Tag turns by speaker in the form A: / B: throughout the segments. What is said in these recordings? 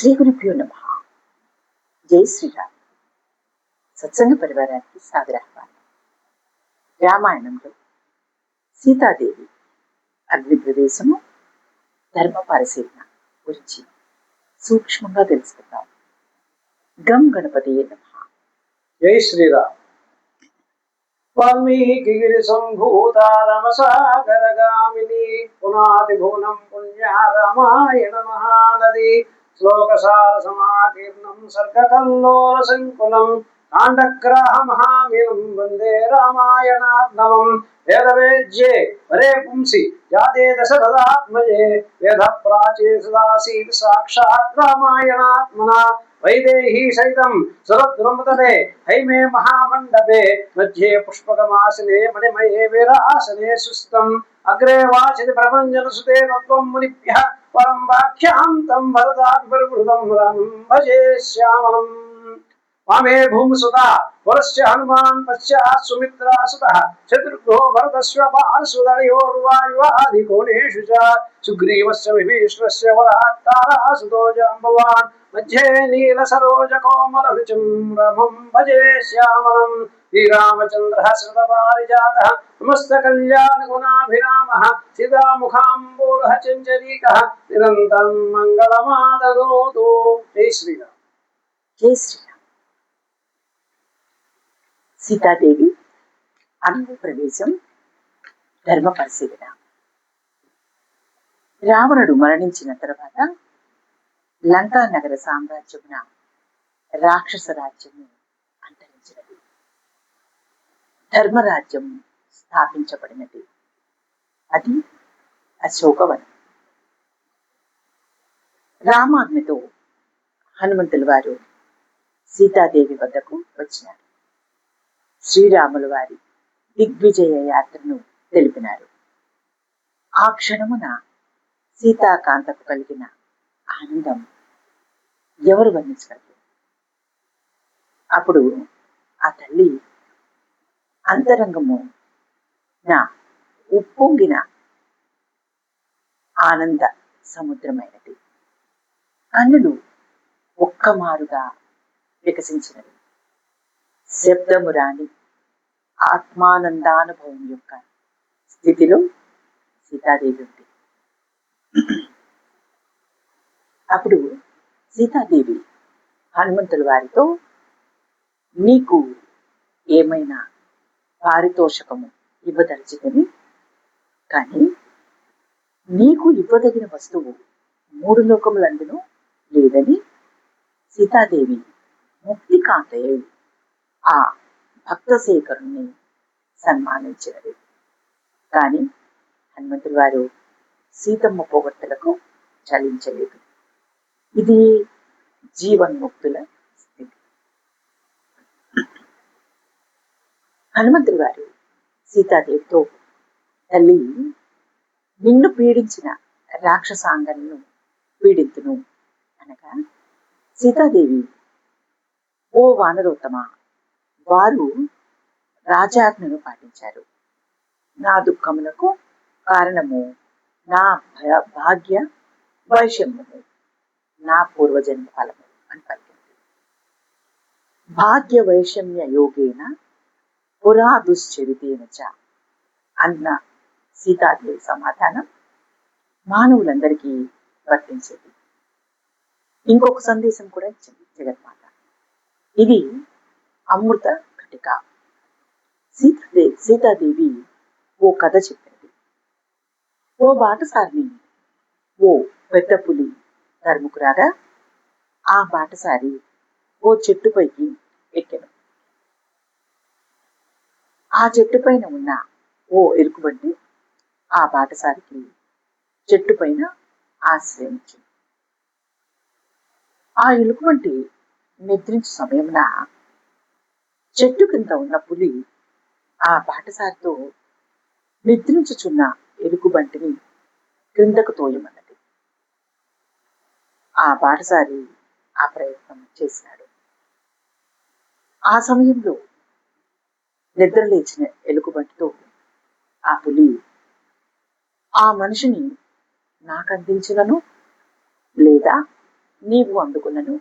A: శ్రీ గురుభ్యో నమః. జై శ్రీరామ్. సత్సంగ పరివారానికి సాదరాహ్వానం. రామాయణంలో సీతాదేవి అగ్ని ప్రవేశము, ధర్మ పరిశీలన గురించి సూక్ష్మంగా తెలుసుకుందాం. గం గణపతియే నమః.
B: జై శ్రీరామ్. వాల్మీకి గిరి సంభూత రమసాగరగామిని పునాది భువనం పుణ్య రామాయణ మహానది శ్లోకసార సమాకీర్ణం సర్గకల్లోల సంకులం కాండగ్రాహ మహామిలం వందే రామాయణార్ణవం. వేదవేద్యే వరే పుంసి జాతే దశరథాత్మజే వేద ప్రాచే సదాసీత్ సాక్షాత్ రామాయణాత్మనా వైదేహీ సైతం సురద్రుమతలే హైమే మహామండపే మధ్యే పుష్పకమాసనే మణిమయే వీరాసనే సుస్థితం అగ్రే వాచితి ప్రభంజనసుతే తత్వం మునిభ్యః పరం వాక్యాంతం భరతాభిపరివృతం రామం భజే శ్యామలం. వామే భూమిసుతా పురస్య హనుమాన్ పశ్చాత్ సుమిత్రా సుతః చతుర్భో భరతస్య పార్శ్వదయోర్వాయువాదికోణేషు చ సుగ్రీవస్య విభీషణస్య వరాత్తారాసుతో జాంబవాన్ మధ్యే నీల సరోజ కోమల రుచిం రమం భజే శ్యామలం. శ్రీరామచంద్ర శ్రుతపారిజాత సమస్త కళ్యాణ గుణాభిరామ సీతాముఖాంబోధ చంచరీక నిరంతరం మంగళమాదనోతు. జై శ్రీరామ్.
A: జై శ్రీరామ్. సీతాదేవి అగ్ని ప్రవేశం, ధర్మ పరిశీలన. రావణుడు మరణించిన తర్వాత లంకా నగర సామ్రాజ్యమున రాక్షస రాజ్యము అంతరించినది. ధర్మరాజ్యం స్థాపించబడినది. అది అశోకవనం. రామాజ్ఞతో హనుమంతుల వారు సీతాదేవి వద్దకు వచ్చినారు. శ్రీరాముల వారి దిగ్విజయ యాత్రను తెలిపినారు. ఆ క్షణమున సీతాకాంతకు కలిగిన ఆనందం ఎవరు వర్ణించగలరు? అప్పుడు ఆ తల్లి అంతరంగము నా ఉప్పొంగిన ఆనంద సముద్రమైనది. కన్నులు ఒక్కమారుగా వికసించినవి. శబ్దము రాని ఆత్మానందానుభవం యొక్క స్థితిలో సీతాదేవి ఉంది. అప్పుడు సీతాదేవి హనుమంతుల వారితో, నీకు ఏమైనా పారితోషకము ఇవ్వదలిచిదని, కానీ నీకు ఇవ్వదగిన వస్తువు మూడు లోకములందునూ లేదని సీతాదేవి ముక్తికాంతయే ఆ భక్తశేఖరుణ్ణి సన్మానించినది. కానీ హనుమంతుల వారు సీతమ్మ పొగడ్తలకు చలించలేదు. ఇది జీవన్ముక్తుల స్థితి. హనుమంతుల వారు సీతాదేవితో, తల్లి, నిన్ను పీడించిన రాక్షసాంగలను పీడింతును అనగా, సీతాదేవి, ఓ వానరోత్తమ, వారు రాజాజ్ఞను పాటించారు. నా దుఃఖములకు కారణము నా భాగ్య వైషమ్యము, నా పూర్వజన్మ ఫలము అని పలికింది. భాగ్య వైషమ్య యోగేన పురా దుశ్చరితేన చ అన్న సీతాదేవి సమాధానం మానవులందరికీ వర్తించేది. ఇంకొక సందేశం కూడా ఇచ్చింది జగన్మాత. ఇది అమృత ఘటిక. సీతాదేవి ఓ కథ చెప్పింది. ఓ బాటసారిని ఓ పెద్ద పులి తరుముకురాగా ఆ బాటసారి ఓ చెట్టుపైకి ఎక్కెను. ఆ చెట్టు పైన ఉన్న ఓ ఎలుకబంటి ఆ బాటసారికి చెట్టు పైన ఆశ్రయం ఇచ్చింది. ఆ ఎలుకబంటి నిద్రించు సమయమున చెట్టు కింద ఉన్న పులి ఆ బాటసారితో, నిద్రించుచున్న ఎలుకబంటిని క్రిందకు తోయమన్నది. ఆ బాటసారి ఆ ప్రయత్నం చేసినాడు. ఆ సమయంలో నిద్రలేచిన ఎలుకబంటితో ఆ పులి, ఆ మనిషిని నాకు అందించినను లేదా నీవు అందుకున్నను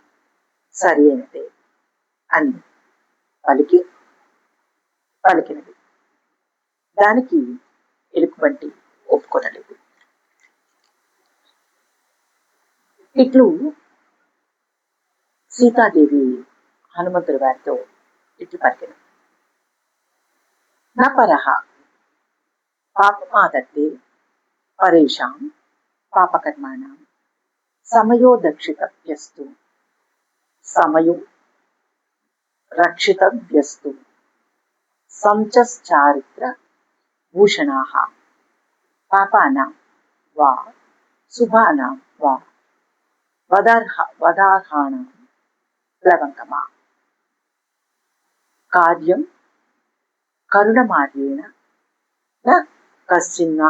A: సరి అయినదే అని పలికినది. దానికి ఎలుగుబంటి ఒప్పుకొనలేదు. ఇట్లు సీతాదేవి హనుమంతుడి వారితో ఇట్లు పలికిన: నా పరహ పాపమాదత్తే పరేషాం పాపకర్మాణం సమయో దక్షితవ్యస్తు సమయో రక్షితవ్యస్తు సంచశ్చారిత్ర భూషణాః పాపానాం వా శుభానాం వా వదార్హాణం ప్లవంకమా కార్యం కరుణమార్యేణ న కశ్చిన్న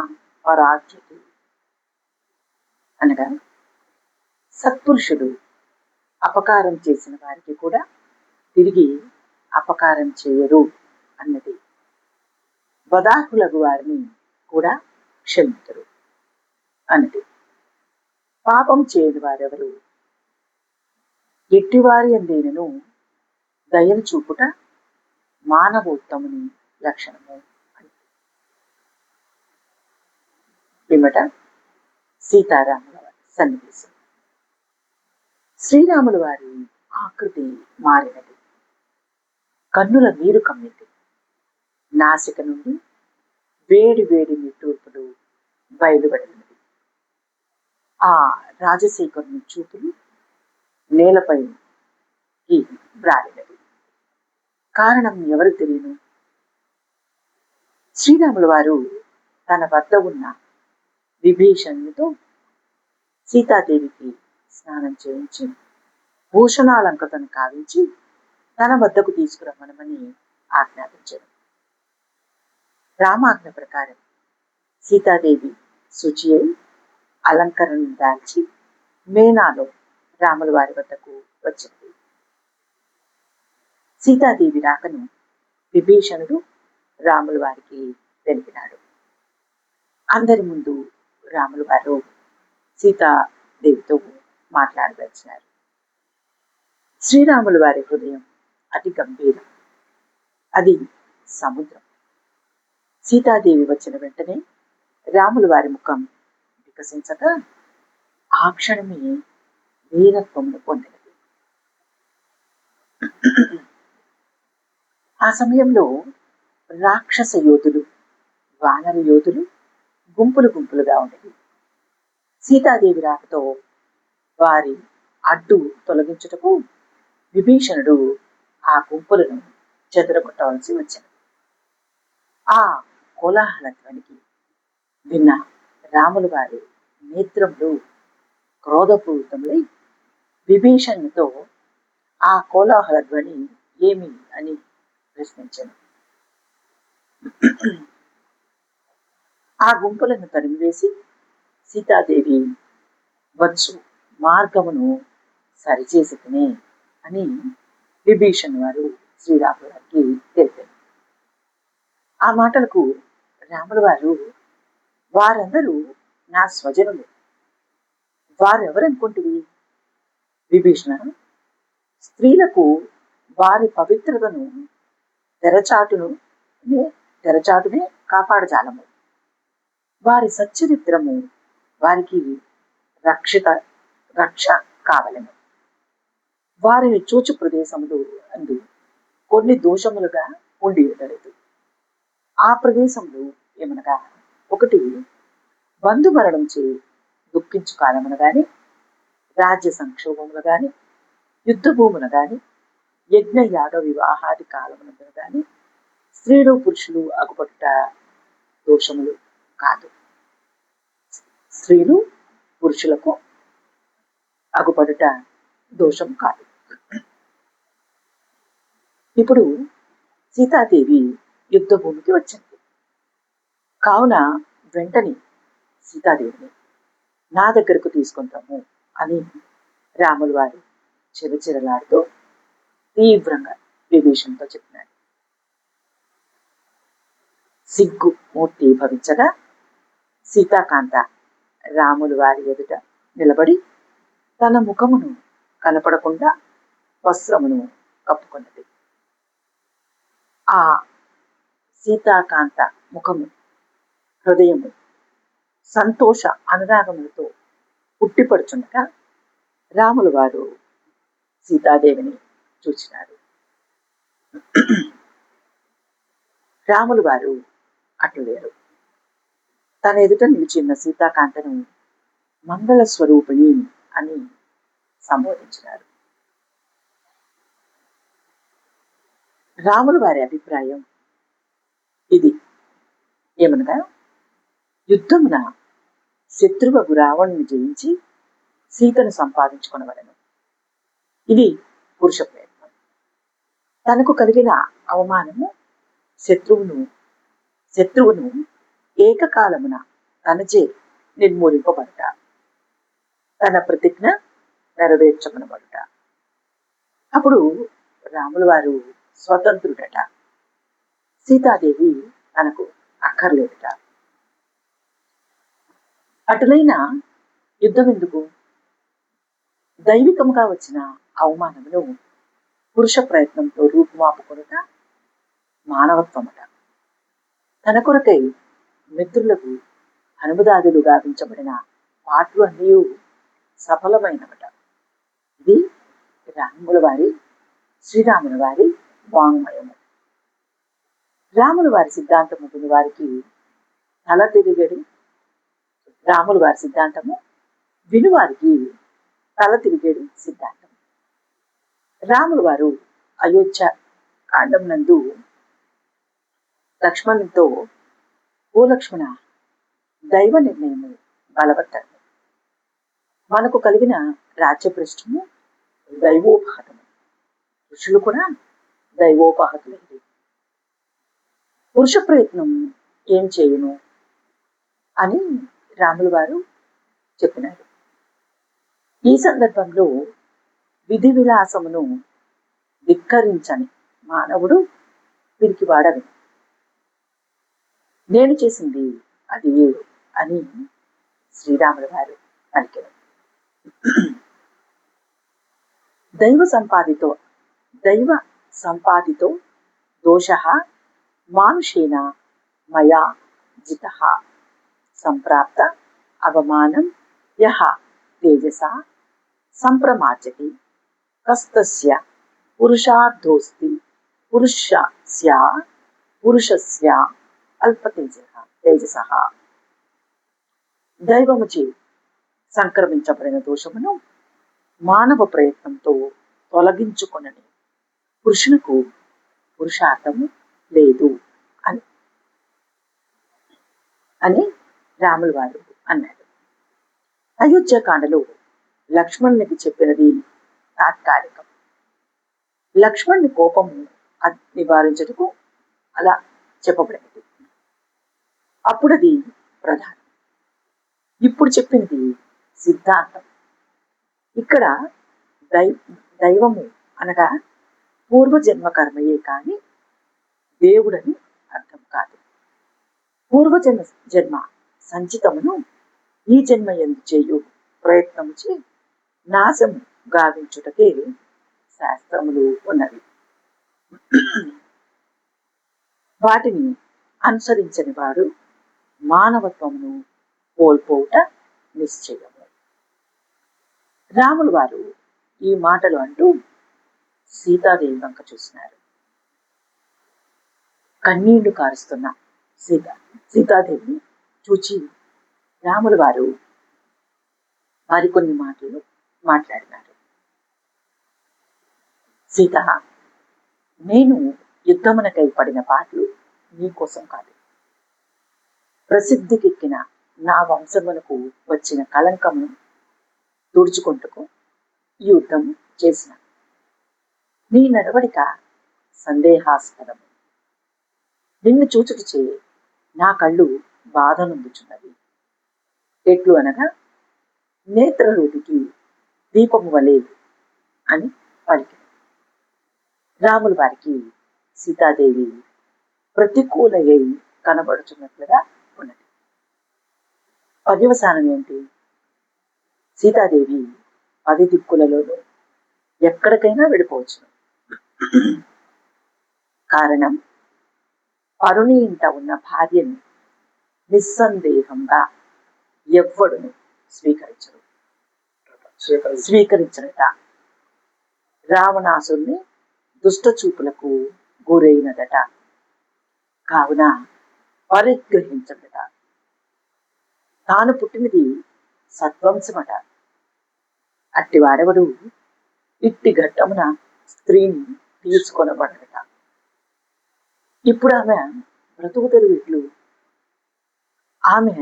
A: పరాధ్యతే. అనగా సత్పురుషులు అపకారం చేసిన వారికి కూడా తిరిగి అపకారం చేయరు అన్నది. వదార్హులకు వారిని కూడా క్షమించరు అన్నది. పాపం చేయని వారెవరు ఎట్టివారి అందేనను దయను చూపుట మానవోత్తముని లక్షణము అని. పిమ్మట సీతారాముల సన్నివేశం. శ్రీరాముల వారి ఆకృతి మారినది. కన్నుల నీరు కమ్మింది. నాసిక నుండి వేడి వేడి నిట్టూర్పులు బయలుపడినది. ఆ రాజశేఖరుని చూపులు నేలపై బ్రాలినది. కారణం ఎవరికి తెలియను. శ్రీరాముల వారు తన వద్ద ఉన్న విభీషణునితో సీతాదేవికి స్నానం చేయించి భూషణాలంకృతను కావించి తన వద్దకు తీసుకురమ్మనమని ఆజ్ఞాపించారు. రామాజ్ఞ ప్రకారం సీతాదేవి శుచి అయి అలంకరణను దాల్చి మేనాలో రాముల వారి వద్దకు వచ్చింది. సీతాదేవి రాకను విభీషణుడు రాముల వారికి తెలిపినాడు. అందరి ముందు రాముల వారు సీతాదేవితో మాట్లాడదలిచినారు. శ్రీరాముల వారి హృదయం అతి గంభీరం. అది సముద్రం. సీతాదేవి వచ్చిన వెంటనే రాముల వారి ముఖం వికసించక ఆ క్షణమే వీరత్వమును పొందినది. ఆ సమయంలో రాక్షస యోధులు, వానర యోధులు గుంపులు గుంపులుగా ఉండేవి. సీతాదేవి రాకతో వారి అడ్డు తొలగించుటకు విభీషణుడు ఆ గుంపులను చెదరగొట్టవలసి వచ్చింది. ఆ కోలాహల ధ్వనికి విన్న రాముల వారి నేత్రములు క్రోధపూరితములై విభీషణునితో ఆ కోలాహల ధ్వని ఏమి అని ప్రశ్నించాను. ఆ గుంపులను తరిమివేసి సీతాదేవి వచ్చు మార్గమును సరిచేసి తినే అని విభీషణ్ వారు శ్రీరాముల వారికి తెలిపారు. ఆ మాటలకు రాముల వారు, వారందరూ నా స్వజనులు, వారెవరనుకుంటువి విభీషణ? స్త్రీలకు వారి పవిత్రతను తెరచాటునే కాపాడజాలము. వారి సచ్చరిత్రము వారికి రక్ష కావలెను. వారిని చూచు ప్రదేశములు అందు కొన్ని దోషములుగా ఉండి ఉండలేదు. ఆ ప్రదేశములు ఏమనగా, ఒకటి బంధుమరణం చే దుఃఖించు కాలమును గాని, రాజ్య సంక్షోభములు గాని, యుద్ధ భూములు గాని, యజ్ఞ యాగ వివాహాది కాలమునందును గాని స్త్రీలు పురుషులు అగుపడుట దోషములు కాదు. స్త్రీలు పురుషులకు అగుపడుట దోషం కాదు. ఇప్పుడు సీతాదేవి యుద్ధ భూమికి వచ్చింది. కావున వెంటనే సీతాదేవిని నా దగ్గరకు తీసుకుంటాము అని రాముల వారు చిరచిరలాడుతూ తీవ్రంగా విభీషణుతో చెప్పినాడు. సిగ్గు మూర్తి భవించగా సీతాకాంత రాముల వారి ఎదుట నిలబడి తన ముఖమును కనపడకుండా వస్త్రమును కప్పుకున్నది. ఆ సీతాకాంత ముఖము, హృదయము సంతోష అనురాగములతో పుట్టిపడుచుండగా రాములు వారు సీతాదేవిని చూచినారు. రాములు వారు అట్లు లేరు. తన ఎదుట నిలిచిన సీతాకాంతను మంగళ స్వరూపిణి అని సంబోధించినారు. రాముల వారి అభిప్రాయం ఇది ఏమనగా, యుద్ధమున శత్రువగు రావణుని జయించి సీతను సంపాదించుకొనవలెను. ఇది పురుష ప్రయత్నం. తనకు కలిగిన అవమానము శత్రువును ఏకకాలమున తనచే నిర్మూలింపబడుట, తన ప్రతిజ్ఞ నెరవేర్చమనబడుట. అప్పుడు రాముల వారు స్వతంత్రుడట. సీతాదేవి తనకు అక్కర్లేదుట. అటులైన యుద్ధం ఎందుకు? దైవికముగా వచ్చిన అవమానమును పురుష ప్రయత్నంతో రూపుమాపుకొనుట మానవత్వమట. తన కొరకై మిత్రులకు హనుమదాదులు గావించబడిన పాటలు అన్నీ సఫలమైనవట. ఇది శ్రీరాముల వారి వాంగ్మయము. రాముల వారి సిద్ధాంతము వినివారికి తల తిరిగడి, రాముల వారి సిద్ధాంతము వినువారికి తల తిరిగేడు సిద్ధాంతం. రాముల వారు అయోధ్య కాండం నందు లక్ష్మణునితో, ఓ లక్ష్మణ, దైవ నిర్ణయము బలవత్తరము. మనకు కలిగిన రాజ్యభ్రష్టము దైవోపహతము. ఋషులు కూడా దైవోపహతులైంది. పురుష ప్రయత్నం ఏం చేయును అని రాముల వారు చెప్పినారు. ఈ సందర్భంలో విధి విలాసమును ధిక్కరించని మానవుడు పిరికివాడను. నేను చేసింది అది అని శ్రీరాముల వారు పలికారు. దైవ సంపాదితో దోషః మానుషేణ మయా జితః సంప్రాప్త అవమానం యః తేజసా సంప్రమార్జతి కస్తస్య పురుషార్థోస్తి పురుషస్య అల్పతేజసః. దైవముచే సంక్రమించబడిన దోషమును మానవ ప్రయత్నంతో తొలగించుకొనని పురుషునకు పురుషార్థము లేదు అని రాముల వారు అన్నారు. అయోధ్యకాండలో లక్ష్మణునికి చెప్పినది తాత్కాలికం. లక్ష్మణుని కోపము నివారించుటకు అలా చెప్పబడినది. అప్పుడది ప్రధానం. ఇప్పుడు చెప్పినది సిద్ధాంతం. ఇక్కడ దైవము అనగా పూర్వజన్మ కర్మయే కాని దేవుడని అర్థం కాదు. జన్మ సంచితమును ఈ జన్మ ఎందు చేయు ప్రయత్నముచే నాశము గావించుటకే శాస్త్రములు ఉన్నవి. వాటిని అనుసరించని వారు మానవత్వమును కోల్పోవుట నిశ్చయము. రాములు వారు ఈ మాటలు అంటూ సీతాదేవి వంక చూసినారు. కన్నీళ్లు కారుస్తున్న సీతాదేవిని చూచి రాములు వారు మరికొన్ని మాటలు మాట్లాడినారు. సీత, నేను యుద్ధమునకై పడిన పాటలు నీకోసం కాదు. ప్రసిద్ధికెక్కిన నా వంశమునకు వచ్చిన కళంకమును తుడుచుకుంటూ ఈ యుద్ధం చేసిన. నీ నడవడిక సందేహాస్పదము. నిన్ను చూచుటచే నా కళ్ళు బాధ నొందుచున్నవి. ఎట్లు అనగా, నేత్రరూపికి దీపము వలె అని పలికి. రాముల వారికి సీతాదేవి ప్రతికూలయ్యి కనబడుచున్నట్లుగా ఉన్నది. పర్యవసానం ఏంటి? సీతాదేవి 10 దిక్కులలోనూ ఎక్కడికైనా వెళ్ళిపోవచ్చును. కారణం, పరుని ఇంట ఉన్న భార్యను నిస్సందేహంగా ఎవ్వడును స్వీకరించడట. రావణాసురుని దుష్ట చూపులకు గురైనదట. కావున పరిగ్రహించడట. తాను పుట్టినది సత్వంశమట. అట్టివాడెవడు ఇట్టి ఘట్టమున స్త్రీని తీసుకొనబడట. ఇప్పుడు ఆమె బ్రతుకు తెరువిట్లు. ఆమె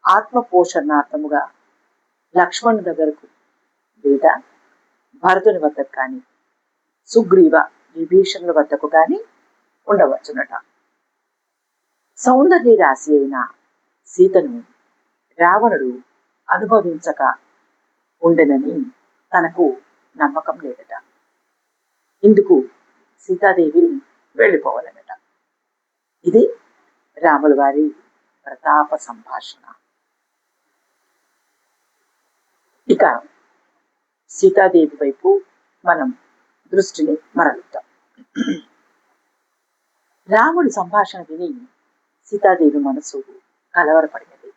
A: ఆత్మ పోషణార్థముగా లక్ష్మణుని దగ్గరకు లేదా భరతుని వద్దకు కానీ సుగ్రీవ విభీషణుల వద్దకు కానీ ఉండవచ్చునట. సౌందర్య రాశి అయిన సీతను రావణుడు అనుభవించక ఉండెనని తనకు నమ్మకం లేదట. ఇందుకు సీతాదేవి వెళ్ళిపోవాలనట. ఇది రాముల వారి ప్రతాప సంభాషణ. ఇక సీతాదేవి వైపు మనం దృష్టిని మరలుద్దాం. రాముడి సంభాషణ విని సీతాదేవి మనసు కలవరపడినది.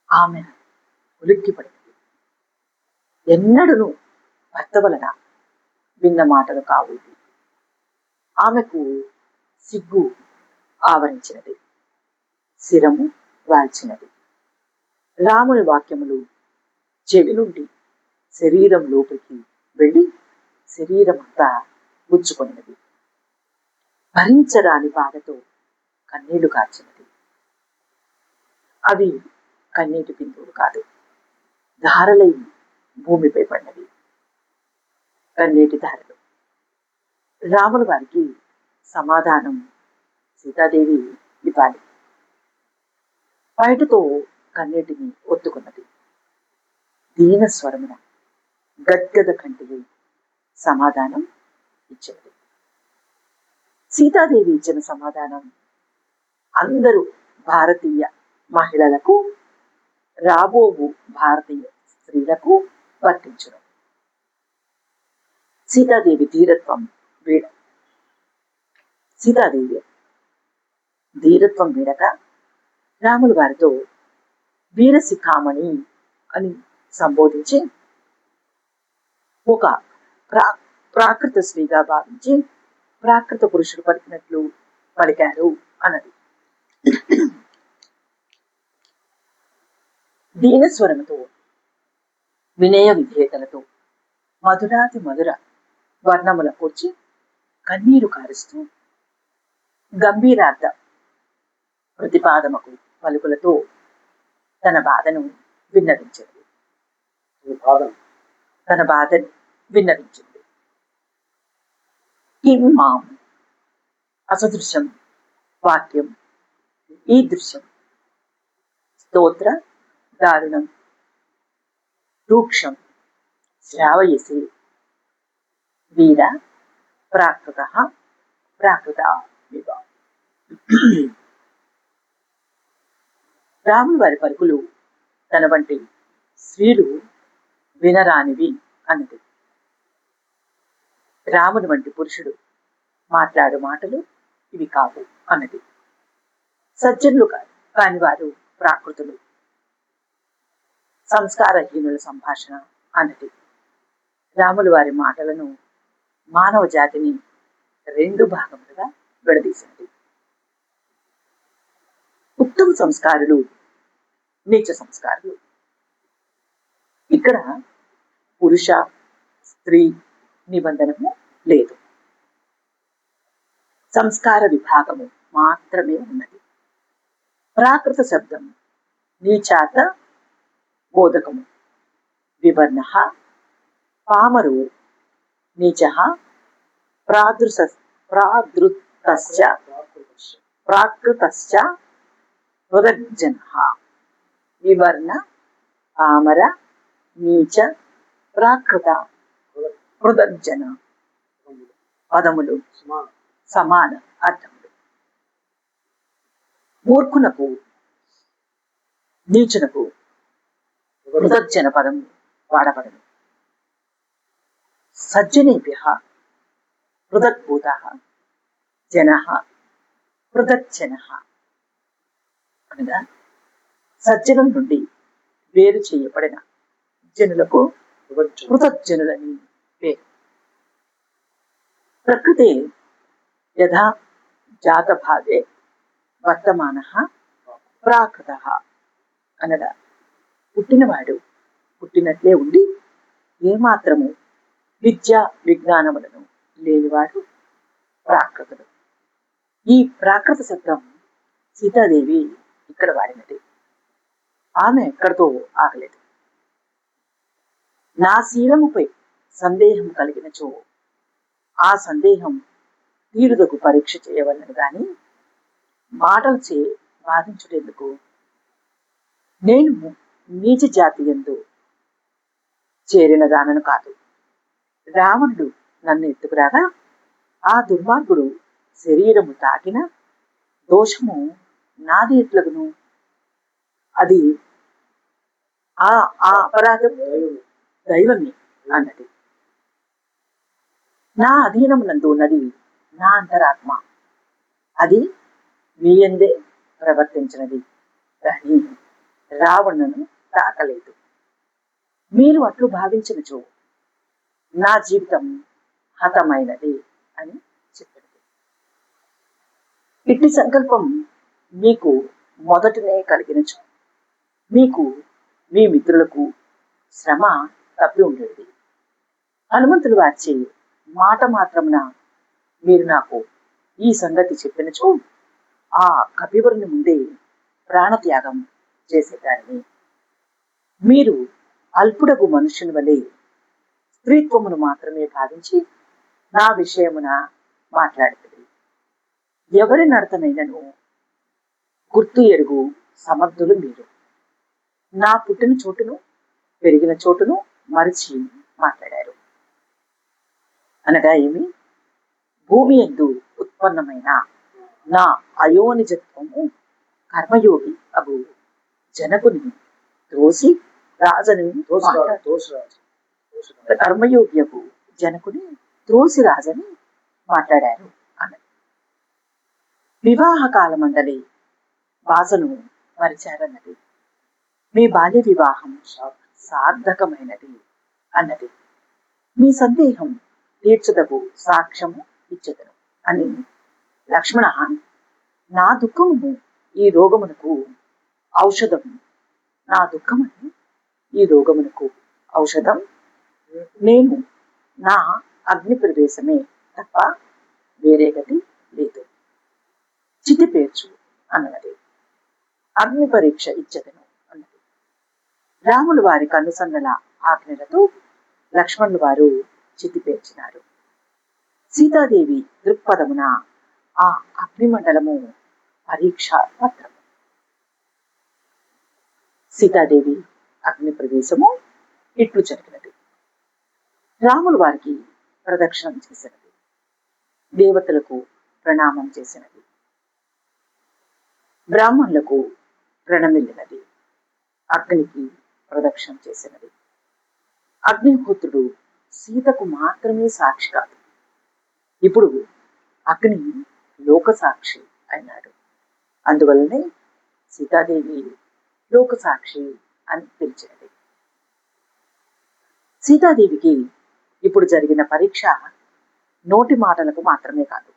A: ఆమె ఉలిక్కిపడినది. ఎన్నడూను భర్త వలన విన్న మాటలు కావు. ఆమెకు సిగ్గు ఆవరించినది, శిరము వాల్చినది. రాముని వాక్యములు చెవి నుండి శరీరం లోపలికి వెళ్ళి శరీరమంతా గుచ్చుకొనినది. భరించరాని బాధతో కన్నీళ్లు కార్చినది. అవి కన్నీటి బిందువులు కాదు, ధారలై భూమిపై పడినవి. కన్నీటి ధారలు. రాముల వారికి సమాధానం సీతాదేవి ఇవ్వాలి. బయటతో కన్నీటిని ఒత్తుకున్నది. దీన స్వరమున గద్గద కంటికి సమాధానం ఇచ్చినది. సీతాదేవి ఇచ్చిన సమాధానం అందరూ భారతీయ మహిళలకు, రాబోవు భారతీయ స్త్రీలకు వర్తించును. సీతాదేవి ధీరత్వం వీడక రాముల వారితో వీరశిఖామణి అని సంబోధించి ఒక ప్రాకృత స్త్రీగా భావించి ప్రాకృత పురుషుడు పలికినట్లు పలికారు అన్నది. దీనస్వరముతో వినయ విధేయతలతో మధురాతి మధుర వర్ణముల కూర్చి కన్నీరు కారుస్తూ గంభీరార్థ ప్రతిపాదమకు పలుకులతో తన బాధను విన్నవించింది. కిం మాం అసదృశం వాక్యం ఈ దృశ్యం స్తోత్ర దారుణం రూక్షం శ్రావయసి వీర ప్రాకృత వివ. రాముల వారి పలుకులు తన వంటి స్త్రీలు వినరానివి అన్నది. రాముని వంటి పురుషుడు మాట్లాడు మాటలు ఇవి కావు అన్నది. సజ్జనులు కాని వారు ప్రాకృతులు, సంస్కారహీనుల సంభాషణ అన్నది. రాముల వారి మాటలను మానవ జాతిని 2 భాగములుగా విడదీసినది. ఉత్తమ సంస్కారులు, నీచ సంస్కారులు. ఇక్కడ పురుష స్త్రీ నిబంధనము లేదు, సంస్కార విభాగము మాత్రమే ఉన్నది. ప్రాకృత శబ్దం నీచాత బోధకము. వివర్ణ పామరు నీచ ప్రాకృతశ్చ హృదజ్జన. వివర్ణ పామర నీచ ప్రాకృత హృదజ్జన పదములు సమాన అర్థములు. మూర్ఖునకు నీచునకు హృదజ్జన పదము వాడబడదు. సజ్జనేభ్యః పృథగ్భూతాః జనః పృథగ్జనః అనగా సజ్జనం నుండి వేరు చేయబడిన జనులకు పృథగ్జనులని పేరు. ప్రకృతే యథా జాతభాగే వర్తమానః ప్రాకృతః అనగా పుట్టినవాడు పుట్టినట్లే ఉండి ఏమాత్రము విద్యా విజ్ఞానములను లేనివాడు ప్రాకృతుడు. ఈ ప్రాకృత శబ్దం సీతాదేవి ఇక్కడ వాడినది. ఆమె ఎక్కడితో ఆగలేదు. నా శీలముపై సందేహం కలిగినచో ఆ సందేహం తీరుదకు పరీక్ష చేయవలను గాని మాటలు చే బాధించుటెందుకు? నేను నీచ జాతి యందు చేరిన దానను కాదు. రావణుడు నన్ను ఎత్తుకురాగా ఆ దుర్మార్గుడు శరీరము తాకిన దోషము నాది ఎట్లగును? అది ఆ ఆ అపరాధం దైవమే అన్నది. నా అధీనమునందు ఉన్నది నా అంతరాత్మ. అది మీ యందే ప్రవర్తించినది కానీ రావణును తాకలేదు. మీరు అట్లు భావించినచో నా జీవితం హతమైనది అని చెప్పినది. ఇట్టి సంకల్పం మీకు మొదటనే కలిగినచో మీకు మీ మిత్రులకు శ్రమ తప్పి ఉండేది. హనుమంతులు వార్చే మాట మాత్రమున మీరు నాకు ఈ సంగతి చెప్పినచో ఆ కపివరుని ముందే ప్రాణత్యాగం చేసేదాన్ని. మీరు అల్పుడగు మనుషుని వలె స్త్రీత్వమును మాత్రమే భావించి నా విషయమున మాట్లాడుతుంది. ఎవరి నడతనైనను గుర్తు ఎరుగు సమర్థులు మీరు. నా పుట్టిన చోటును పెరిగిన చోటును మరిచి మాట్లాడారు. అనగా ఏమి? భూమి యందు ఉత్పన్నమైన నా అయోనిజత్వము కర్మయోగి అగు జనకుని త్రోసి రాజని కర్మయోగి అగు జనకుని త్రోసి రాజని మాట్లాడారు అన్నది. వివాహ కాలమందలి బాసను మరిచారన్నది. మీ బాల్య వివాహం సార్థకమైనది అన్నది. మీ సందేహం తీర్చదగు సాక్ష్యము ఇచ్చదను అని. లక్ష్మణ, నా దుఃఖమును ఈ రోగమునకు ఔషధం. నా దుఃఖమును ఈ రోగమునకు ఔషధం నేను నా అగ్ని ప్రవేశమే తప్ప వేరే గతి లేదు. చితి పేర్చు అన్నది. అగ్ని పరీక్ష ఇచ్చదను అన్నది. రాములు వారి కన్నుసన్నల ఆజ్ఞలతో లక్ష్మణులు వారు చితి పేర్చినారు. సీతాదేవి దృక్పథమున ఆ అగ్నిమండలము పరీక్షా పత్రము. సీతాదేవి అగ్ని ప్రవేశము ఇట్లు జరిగినది. రాములు వారికి ప్రదక్షిణం చేసినది. దేవతలకు ప్రణామం చేసినది. బ్రాహ్మణులకు ప్రణమిల్లినది. అగ్నికి ప్రదక్షిణం చేసినది. అగ్నిహోత్రుడు సీతకు మాత్రమే సాక్షి కాదు, ఇప్పుడు అగ్ని లోక సాక్షి అయినాడు. అందువల్లనే సీతాదేవి లోక సాక్షి అని పిలిచినది. సీతాదేవికి ఇప్పుడు జరిగిన పరీక్ష నోటి మాటలకు మాత్రమే కాదు,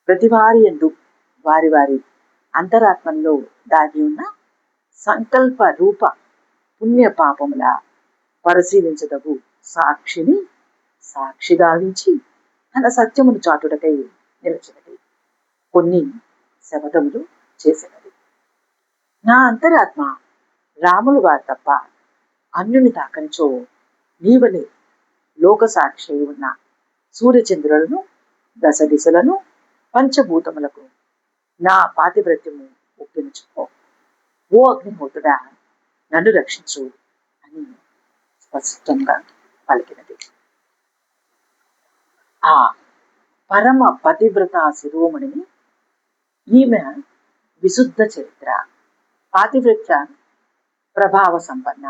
A: ప్రతి వారి యందు వారి వారి అంతరాత్మల్లో దాగి ఉన్న సంకల్ప రూప పుణ్య పాపముల పరిశీలించదగు సాక్షిని సాక్షి గావించి తన సత్యమును చాటుటకై నిలిచినది. కొన్ని శపథములు చేసినది. నా అంతరాత్మ రాములు వారు తప్ప అన్యుని తాకనిచో నీవలే లోక సాక్షి ఉన్న సూర్యచంద్రులను దశ దిశలను పంచభూతములకు నా పాతివ్రత్యము ఒప్పించుకో. ఓ అగ్నిహోత్రుడా, నన్ను రక్షించు అని స్పష్టంగా పలికినది. ఆ పరమ పతివ్రత శిరోమణిని ఈమె విశుద్ధ చరిత్ర, పాతివ్రత్య ప్రభావ సంపన్న,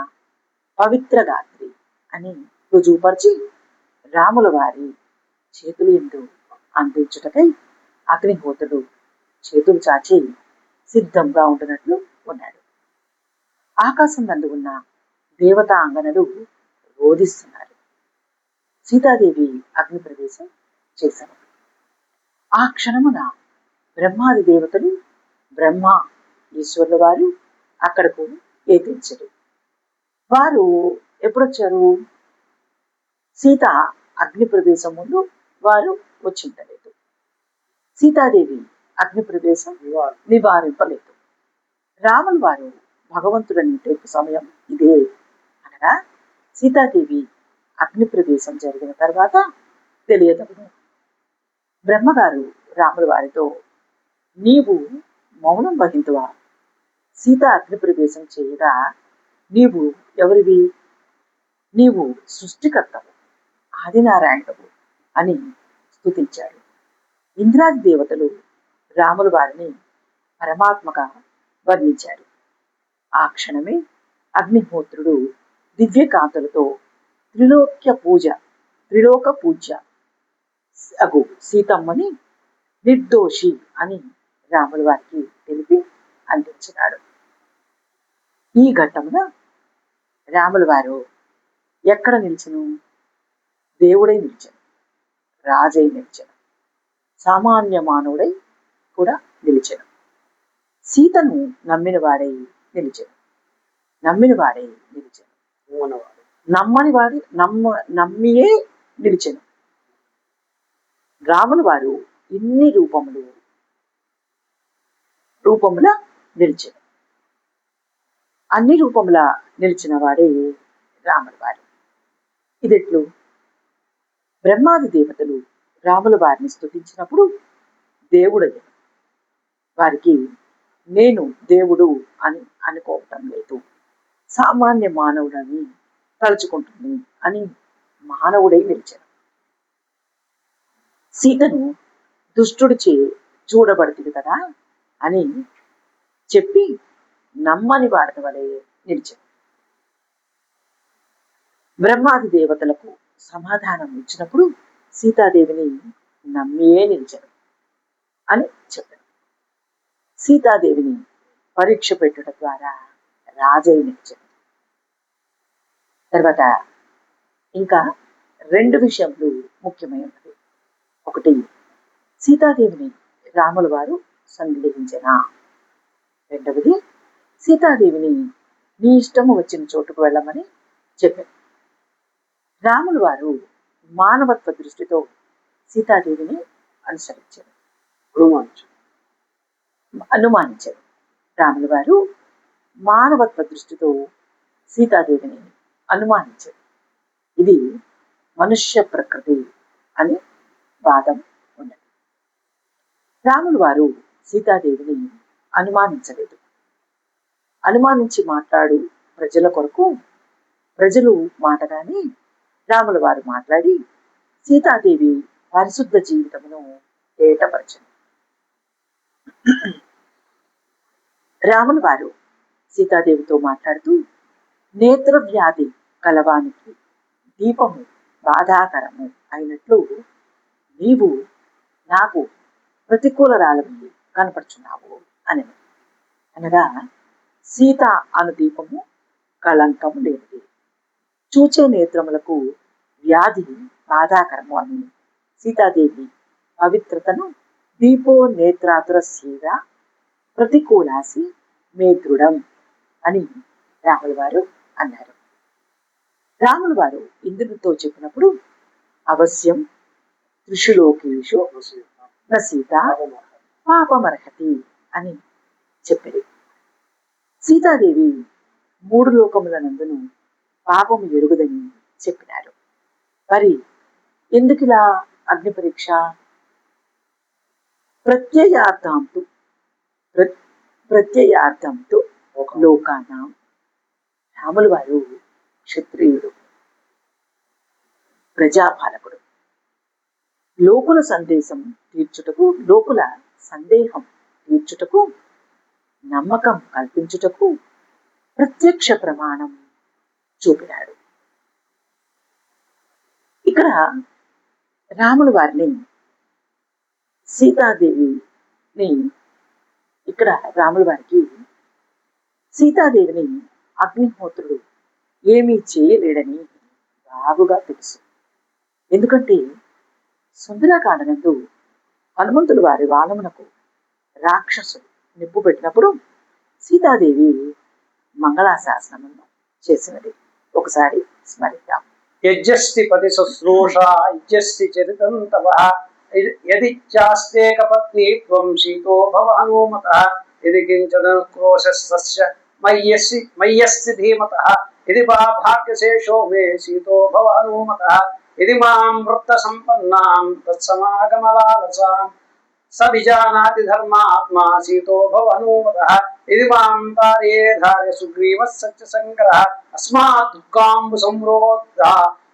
A: పవిత్ర గాత్రి అని రుజువుపరిచి రాముల వారి చేతులు ఎందు అందించుటకై అగ్నిహోత్రుడు చేతులు చాచి సిద్ధంగా ఉంటున్నట్లు ఉన్నాడు. ఆకాశం నందు ఉన్న దేవతా అంగనలు రోధిస్తున్నారు. సీతాదేవి అగ్ని ప్రవేశం చేశారు. ఆ క్షణమున బ్రహ్మాది దేవతలు, బ్రహ్మ ఈశ్వరుల వారు అక్కడకు ఏతించరు. వారు ఎప్పుడొచ్చారు? సీత అగ్ని ప్రవేశం ముందు వారు వచ్చింటలేదు. సీతాదేవి అగ్ని ప్రవేశం నివారింపలేదు. రాముల వారు భగవంతుడని తెలుపు సమయం ఇదే అనగా సీతాదేవి అగ్ని ప్రవేశం జరిగిన తర్వాత తెలియదవును. బ్రహ్మగారు రాముల వారితో, నీవు మౌనం వహింతువా? సీత అగ్ని ప్రవేశం చేయగా నీవు ఎవరివి? నీవు సృష్టికర్తవు, ఆదినారాయణుడు అని స్తుతించాడు. ఇంద్రాది దేవతలు రాముల వారిని పరమాత్మగా వర్ణించారు. ఆ క్షణమే అగ్నిహోత్రుడు దివ్యకాంతులతో త్రిలోక పూజ్య అగు సీతమ్మని నిర్దోషి అని రాముల వారికి తెలిపి అందించినాడు. ఈ ఘట్టమున రాముల వారు ఎక్కడ నిలిచెను? దేవుడై నిలిచెను, రాజై నిలిచెను, సామాన్య మానవుడై కూడా నిలిచెను. సీతను నమ్మిన వాడై నిలిచెను, నమ్మని వాడి నమ్మియే నిలిచెను. రాముల వారు ఇన్ని రూపముల నిలిచెను. అన్ని రూపముల నిలిచిన వాడే రాముల వారు. ఇదెట్లు? బ్రహ్మాది దేవతలు రాముల వారిని స్తుతించినప్పుడు దేవుడయ్యాను. వారికి నేను దేవుడు అని అనుకోవటం లేదు, సామాన్య మానవుడని తలుచుకుంటుంది అని మానవుడై నిలిచాను. సీతను దుష్టుడిచే చూడబడుతుంది కదా అని చెప్పి నమ్మని వాడిన వలె నిలిచాను. బ్రహ్మాది దేవతలకు సమాధానం ఇచ్చినప్పుడు సీతాదేవిని నమ్మియే నిలిచాను అని చెప్పాను. సీతాదేవిని పరీక్ష పెట్టుట ద్వారా రాజై నిలిచాను. తర్వాత ఇంకా 2 విషయాలు ముఖ్యమైనవి. ఒకటి, సీతాదేవిని రాముల వారు సందేహించిన. రెండవది, సీతాదేవిని నీ ఇష్టము వచ్చిన చోటుకు వెళ్ళమని చెప్పారు. రాముల వారు మానవత్వ దృష్టితో సీతాదేవిని అనుసరించారు, అనుమానించారు. రాముల వారు మానవత్వ దృష్టితో సీతాదేవిని అనుమానించారు. ఇది మనుష్య ప్రకృతి అని వాదం ఉన్నది. రాముల వారు సీతాదేవిని అనుమానించలేదు. అనుమానించి మాట్లాడు ప్రజల కొరకు ప్రజలు మాటగాని రాముల వారు మాట్లాడి సీతాదేవి పరిశుద్ధ జీవితమును ఏటపరచను. రాముల వారు సీతాదేవితో మాట్లాడుతూ, నేత్ర వ్యాధి కలవానికి దీపము బాధాకరము అయినట్లు నీవు నాకు ప్రతికూలరాలవి కనపడుచున్నావు అని. అనగా సీత అను దీపము కళంకము లేనిది, చూచే నేత్రములకు వ్యాధి బాధాకరము అని సీతాదేవి పవిత్రతను దీపో నేత్రాతుర సేవ ప్రతికూలాసి మే దృఢం అని రాముల వారు అన్నారు. రాముల వారు ఇంద్రుడితో చెప్పినప్పుడు అవశ్యం త్రిషులోకేషు న సీత పాపమర్హతి అని చెప్పారు. సీతాదేవి 3 లోకముల నందును పాపము ఎరుగుదని చెప్పినారు. మరి ఎందుకిలా అగ్ని పరీక్ష? ప్రత్యయార్థంతో లోకానాం. రాముల వారు క్షత్రియుడు, ప్రజాపాలకుడు. లోకుల సందేహం తీర్చుటకు, నమ్మకం కల్పించుటకు ప్రత్యక్ష ప్రమాణం చూపినాడు. ఇక్కడ రాముల వారిని సీతాదేవిని ఇక్కడ రాముల వారికి సీతాదేవిని అగ్నిహోత్రుడు ఏమీ చేయలేడని బాగుగా తెలుసు. ఎందుకంటే సుందరకాండనందు హనుమంతుడు వారి వానమునకు రాక్షసుడు నిప్పు పెట్టినప్పుడు సీతాదేవి మంగళాశాసనమును చేసినది ఒకసారి స్మరిద్దాం.
B: యజ్జస్తి పతి శుశ్రూష యజ్జస్తి చరితం తవ యదిచ్ఛాస్తే కపత్ని త్వం సీతో భవ హనుమతః యది కించదనుక్రోశస్య మయ్యస్సి ధీమతః యది వా భాగ్యశేషో మే సీతో భవ హనుమతః యది మాం వృత్త సంపన్నాం తత్సమాగమలాలసాం స విజానాతి ధర్మాత్మా సీతో భవ హనుమతః యది మాం తారే ధార్య సుగ్రీవః సత్య సంగ్రహ అస్మాత్ దుఃఖాంబు సంరోధ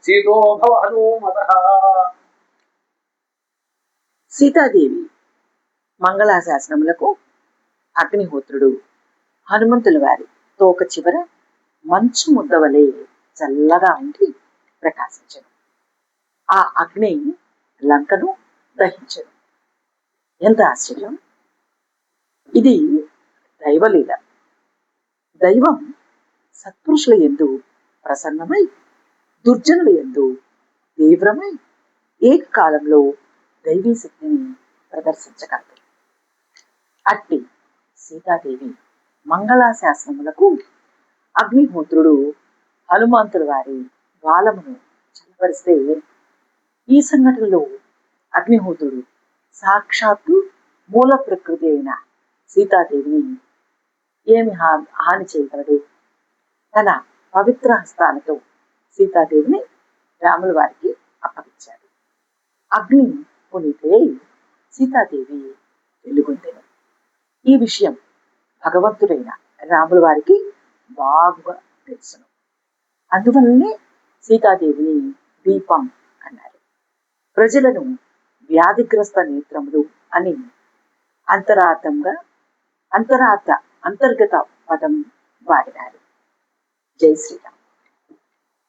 B: సీతో భవ హనుమతః.
A: సీతాదేవి మంగళాశాసనములకు అగ్నిహోత్రుడు హనుమంతుల వారి తోక చివర మంచు ముద్దవలే చల్లగా ఉండి ప్రకాశించను. ఆ అగ్ని లంకను దహించను. ఎంత ఆశ్చర్యం! ఇది దైవలీల. దైవం సత్పురుషుల యందు ప్రసన్నమై దుర్జనుల యందు తీవ్రమై ఏకకాలంలో దైవీ శక్తిని ప్రదర్శించగలదు. అట్టి సీతాదేవి మంగళాశాసనములకు అగ్నిహోత్రుడు హనుమంతుల వారి బాలమును చల్లబరిస్తే ఈ సంఘటనలో అగ్నిహోత్రుడు సాక్షాత్తు మూల ప్రకృతి అయిన సీతాదేవిని ఏమి హాని చేయగలడు? తన పవిత్ర హస్తాలతో సీతాదేవిని రాముల వారికి అప్పగించాడు. అగ్ని పునీతే సీతాదేవి వెలుగొందెను. ఈ విషయం భగవంతుడైన రాముల వారికి బాగుగా తెలుసును. అందువల్లనే సీతాదేవిని దీపం అన్నారు. ప్రజలను వ్యాధిగ్రస్త నేత్రములు అని అంతర్గత పదం వాడినారు. జై శ్రీరామ్.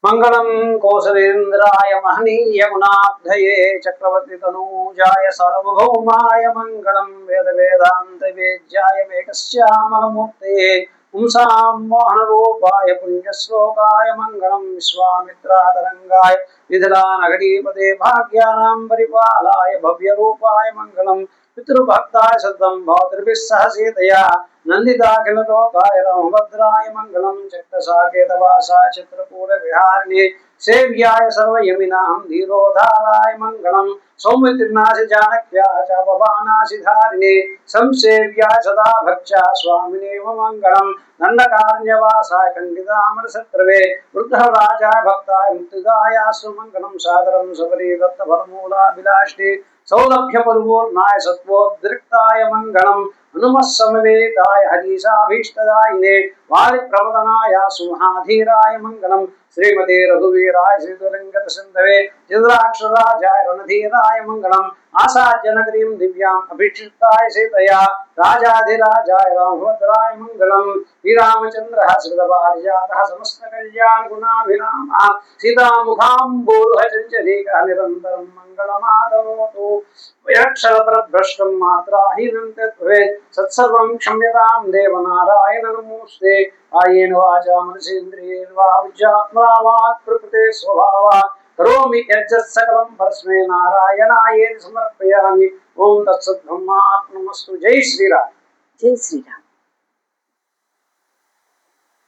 B: మంగళం కౌసలేంద్రాయ మహనీయ గుణాబ్ధయే చక్రవర్తి తనూజాయ సార్వభౌమాయ మంగళం వేద వేదాంత వేద్యాయ మేఘశ్యామలమూర్తయే పుంసాం మోహన రూపాయ పుణ్యశ్లోకాయ మంగళం విశ్వామిత్రాతరంగాయ విధలానగరీపతే భాగ్యానాం పరిపాలాయ భవ్య రూపాయ మంగళం పితృభక్తాయ శతం భవతిర్భిః సహ సీతయా నందితాఖిల లోకాయ రామభద్రాయ మంగళం చక్రసాకేతవాసాయ చిత్రకూట విహారిణే సేవ్యాయ సర్వయమినాం ధీరోధారాయ మంగళం సౌమిత్రినాశి జానక్యా చాపబాణాసి ధారిణే సంసేవ్యాయ సదా భక్త్యా స్వామినేవ మంగళం దండకారణ్యవాసాయ ఖండితామర శత్రవే వృద్ధరాజాయ భక్తాయ ముక్తిదాయాసు మంగళం సాదరం సబరీ దత్త ఫలమూలాభిలాషినే సౌలభ్య పరిపూర్ణాయ సత్వోద్రిక్తాయ మంగళం హనుమస్సమవేతాయ హరీశాభీష్టదాయినే వాలి ప్రమదనాయ సుమహాధీరాయ మంగళం శ్రీమతే రఘువీరాయ శ్రీతురంగత సింధవే చంద్రాక్షరాజాయ రణధీరాయ మంగళం ఆసాద్యనగరీం దివ్యాం అభిషిక్తాయ సీతయా రాజాధిరాజాయ రామభద్రాయ మంగళం శ్రీరామచంద్ర శ్రీతపారిజాత సమస్త కళ్యాణ గుణాభిరామ సీతాముఖాంబోరుహచంచరీక నిరంతరం మంగళమాదనోతు యక్షరపరభ్రష్టం మాత్రాహీనం తద్భవేత్ సత్సర్వం క్షమ్యతాం దేవనారాయణ నమోస్తే కాయేన వాచా మనసేంద్రియైర్వా బుద్ధ్యాత్మనావాత్ ప్రకృతే స్వభావాత్ కరోమి యజ్జత్ సకలం పరస్మై నారాయణాయేతి సమర్పయామి. ఓం తత్సత్ బ్రహ్మార్పణమస్తు. జై శ్రీరామ్.
A: జై శ్రీరామ్.